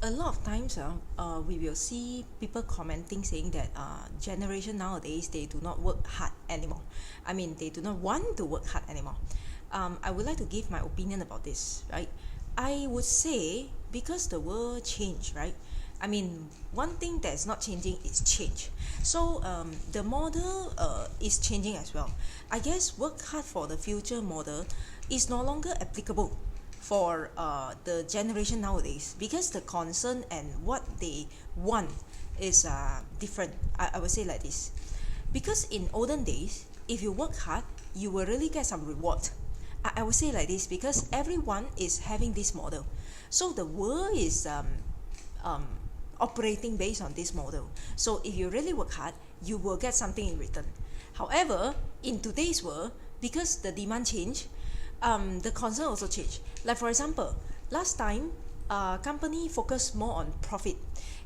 A lot of times we will see people commenting saying that generation nowadays, they do not work hard anymore. I mean, they do not want to work hard anymore. I would like to give my opinion about this, right? I would say because the world changed, right? I mean, one thing that's not changing is change. So the model is changing as well. I guess work hard for the future model is no longer applicable for the generation nowadays, because the concern and what they want is different. I would say like this, because in olden days, if you work hard, you will really get some reward. I would say like this, because everyone is having this model, so the world is um, operating based on this model. So if you really work hard, you will get something in return. However, in today's world, because the demand change, the concern also change. Like for example, last time, company focus more on profit.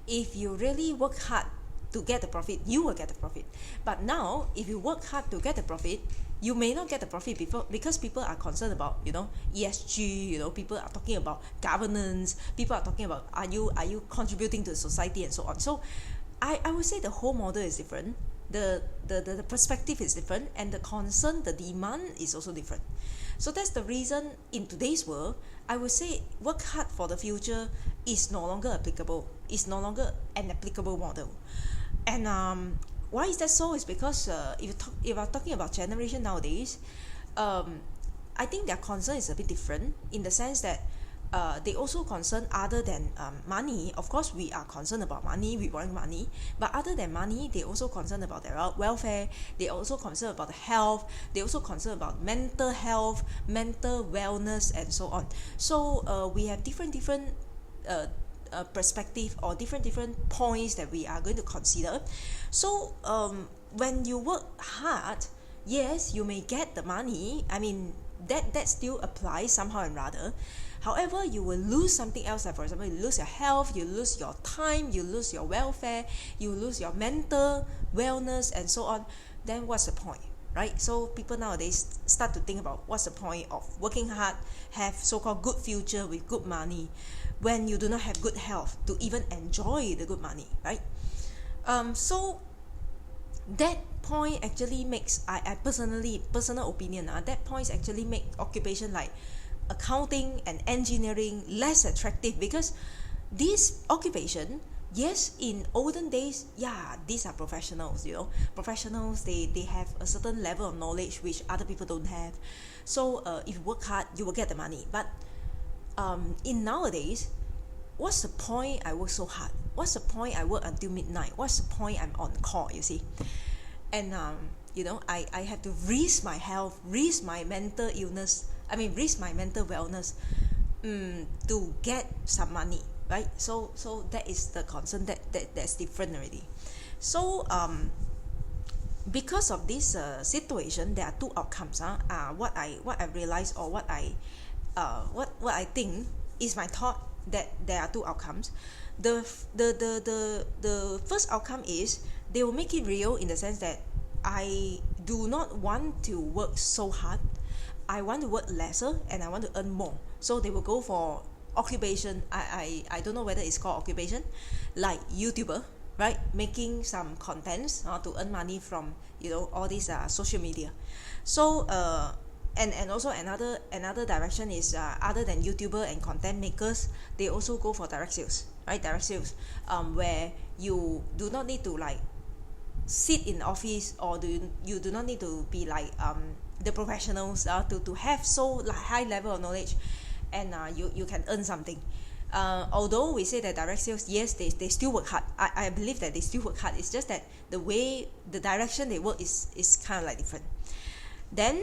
If you really work hard to get the profit, you will get the profit. But now, if you work hard to get the profit, you may not get the profit because people are concerned about ESG. People are talking about governance. People are talking about are you contributing to society and so on. So, I would say the whole model is different. The perspective is different, and the concern, the demand is also different. So that's the reason in today's world, I would say work hard for the future is no longer applicable. It's no longer an applicable model. And why is that so? Is because if you are talking about generation nowadays, I think their concern is a bit different, in the sense that they also concern other than money. Of course, we are concerned about money, we want money, but other than money, they also concerned about their welfare. They also concerned about the health. They also concerned about mental health, mental wellness, and so on. So we have different perspective, or different points that we are going to consider. So when you work hard, yes, you may get the money. I mean, that still applies somehow and rather. However, you will lose something else. Like for example, you lose your health, you lose your time, you lose your welfare, you lose your mental wellness, and so on. Then what's the point, right? So people nowadays start to think about what's the point of working hard, have so-called good future with good money, when you do not have good health to even enjoy the good money, right? So that point actually makes, I personal opinion, that points actually make occupation like accounting and engineering less attractive, because this occupation, yes, in olden days, these are professionals. Professionals, they have a certain level of knowledge which other people don't have. So if you work hard, you will get the money. But in nowadays, what's the point I work so hard? What's the point I work until midnight? What's the point I'm on call, you see? And I have to risk my health, risk my mental illness, risk my mental wellness to get some money, right? So that is the concern that's different already. So because of this situation, there are two outcomes. What I realize, or what I think is my thought, that there are two outcomes. The first outcome is they will make it real, in the sense that I do not want to work so hard. I want to work lesser and I want to earn more. So they will go for occupation. I don't know whether it's called occupation, like YouTuber, right? Making some contents to earn money from all these social media. So and also another direction is other than YouTuber and content makers, they also go for direct sales, right? Direct sales, where you do not need to like sit in office, or you do not need to be like the professionals to have so like high level of knowledge, and you can earn something. Although we say that direct sales, yes, they still work hard. I believe that they still work hard. It's just that the direction they work is kind of like different. Then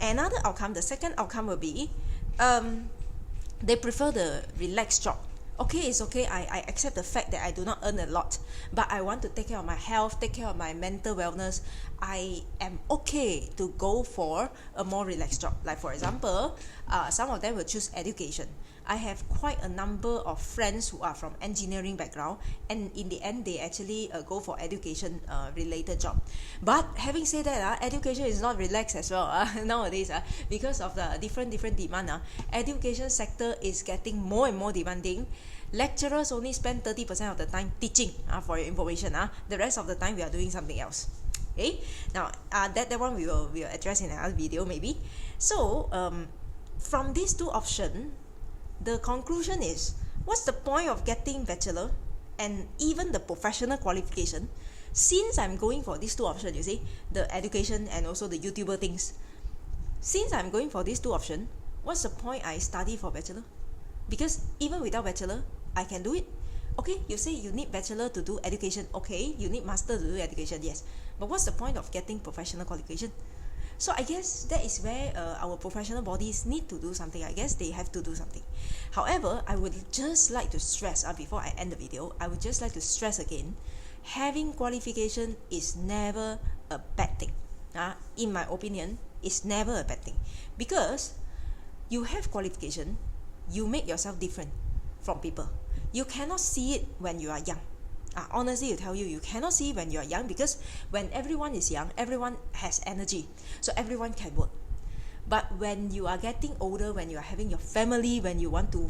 another outcome, the second outcome will be they prefer the relaxed job. Okay, it's okay, I accept the fact that I do not earn a lot, but I want to take care of my health, take care of my mental wellness. I am okay to go for a more relaxed job. Like for example, some of them will choose education. I have quite a number of friends who are from engineering background, and in the end they actually go for education related job. But having said that, education is not relaxed as well nowadays, because of the different demand. Education sector is getting more and more demanding. Lecturers only spend 30% of the time teaching, for your information. The rest of the time we are doing something else. Okay, now that one we will address in another video maybe. So from these two options, the conclusion is, what's the point of getting bachelor and even the professional qualification, since I'm going for these two options? You see, the education and also the YouTuber things. Since I'm going for these two options, what's the point I study for bachelor? Because even without bachelor, I can do it. Okay, you say you need bachelor to do education. Okay, you need master to do education. Yes, but what's the point of getting professional qualification? So I guess that is where our professional bodies need to do something. I guess they have to do something. However, I would just like to stress, before I end the video, I would just like to stress again, having qualification is never a bad thing. In my opinion, it's never a bad thing. Because you have qualification, you make yourself different from people. You cannot see it when you are young. Honestly, I tell you, you cannot see when you are young, because when everyone is young, everyone has energy, so everyone can work. But when you are getting older, when you are having your family, when you want to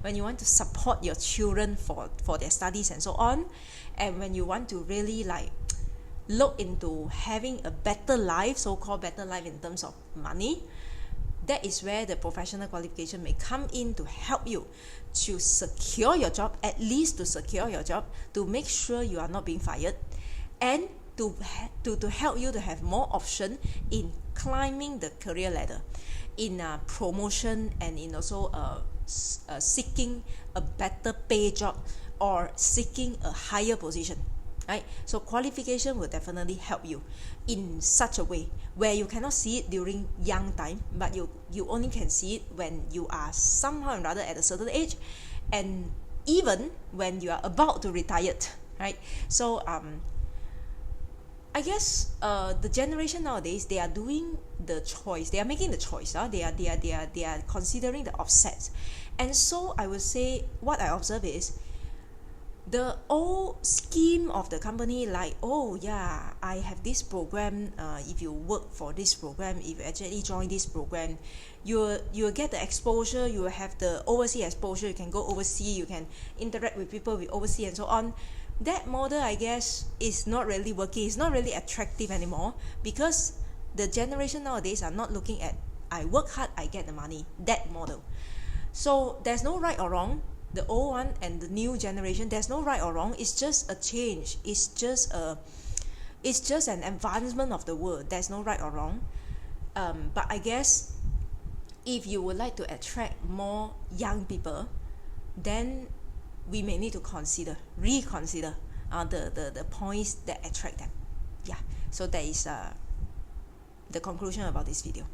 when you want to support your children for their studies and so on, and when you want to really look into having a better life, so-called better life in terms of money, that is where the professional qualification may come in to help you to secure your job, at least to secure your job, to make sure you are not being fired, and to help you to have more option in climbing the career ladder, in promotion, and in also seeking a better pay job or seeking a higher position. Right? So qualification will definitely help you in such a way where you cannot see it during young time, but you only can see it when you are somehow or rather at a certain age, and even when you are about to retire, right? So I guess the generation nowadays, they are doing the choice. They are making the choice. They are considering the offsets, and so I would say what I observe is, the old scheme of the company, oh yeah, I have this program, if you work for this program, if you actually join this program, you will get the exposure, you will have the overseas exposure, you can go overseas, you can interact with people with overseas and so on. That model, I guess, is not really working, it's not really attractive anymore, because the generation nowadays are not looking at, I work hard, I get the money, that model. So there's no right or wrong. The old one and the new generation, there's no right or wrong. It's just a change. It's just an advancement of the world. There's no right or wrong. But I guess if you would like to attract more young people, then we may need to reconsider the points that attract them. Yeah. So that is the conclusion about this video.